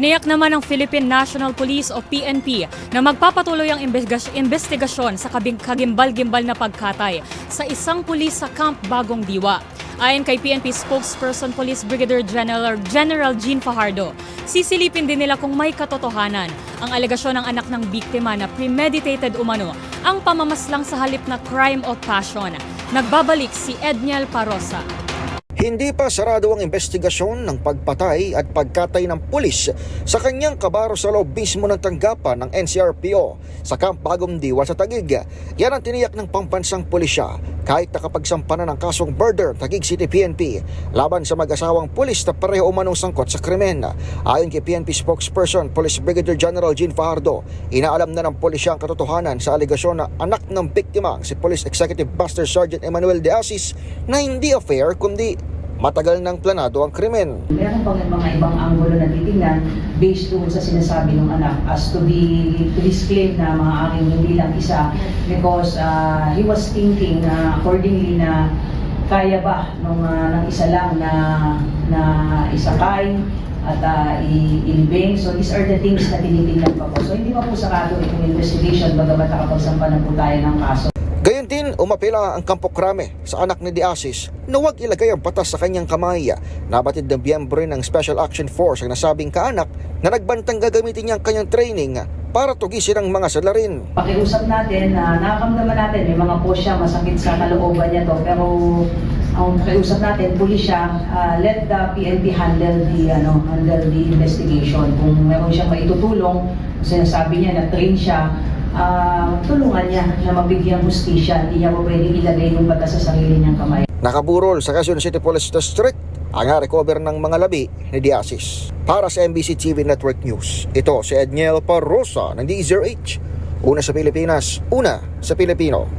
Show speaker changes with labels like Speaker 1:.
Speaker 1: Tiniyak naman ng Philippine National Police o PNP na magpapatuloy ang investigasyon sa kagimbal-gimbal na pagkatay sa isang pulis sa Camp Bagong Diwa. Ayon kay PNP spokesperson Police Brigadier General Jean Fajardo, sisilipin din nila kung may katotohanan ang alegasyon ng anak ng biktima na premeditated umano ang pamamaslang sa halip na crime o passion. Nagbabalik si Edniel Parosa.
Speaker 2: Hindi pa sarado ang investigasyon ng pagpatay at pagkatay ng pulis sa kanyang kabaro sa loob mismo ng tanggapan ng NCRPO sa Camp Bagong Diwa sa Taguig. Yan ang tiniyak ng pambansang pulisya kahit nakapagsampa na ng kasong murder Taguig City PNP laban sa mag-asawang pulis na pareho umanong sangkot sa krimen. Ayon kay PNP spokesperson Police Brigadier General Jean Fajardo, inaalam na ng pulisya ang katotohanan sa alegasyon na anak ng biktima si Police Executive Master Sergeant Emmanuel De Asis na hindi affair kundi matagal nang planado ang krimen.
Speaker 3: Meron pang mga ibang anggulo na titingnan based doon sa sinasabi ng anak as to disclaim na maaaring hindi lang isa because he was thinking accordingly na kaya ba ng isa lang na isakay at ilibing. So these are the things na tinitingnan pa po. So hindi pa po sarado itong investigation bagamat nakapagsampa na po tayo ng kaso.
Speaker 2: Gayon din, umapela ang Kampo Krame sa anak ni De Asis na huwag ilagay ang patas sa kanyang kamay. Nabatid ng miyembro ng Special Action Force ang nasabing kaanak na nagbantang gagamitin niya ang kanyang training para tugisin ang mga salarin.
Speaker 3: Pakiusap natin na nakakamdaman natin, may mga po siya masakit sa kalooban niya to, pero ang pakiusap natin, pulis siya, let the PNP handle the investigation. Kung meron siyang maitutulong, sinasabi niya na train siya, tulungan niya na mabigyang hustisya. Hindi niya po pwedeng ilagay yung batas sa sarili niyang kamay.
Speaker 2: Nakaburol sa Quezon City Police District ang recover ng mga labi ni De Asis. Para sa MBC TV Network News, ito si Edniel Parosa ng DZRH. Una sa Pilipinas, una sa Pilipino.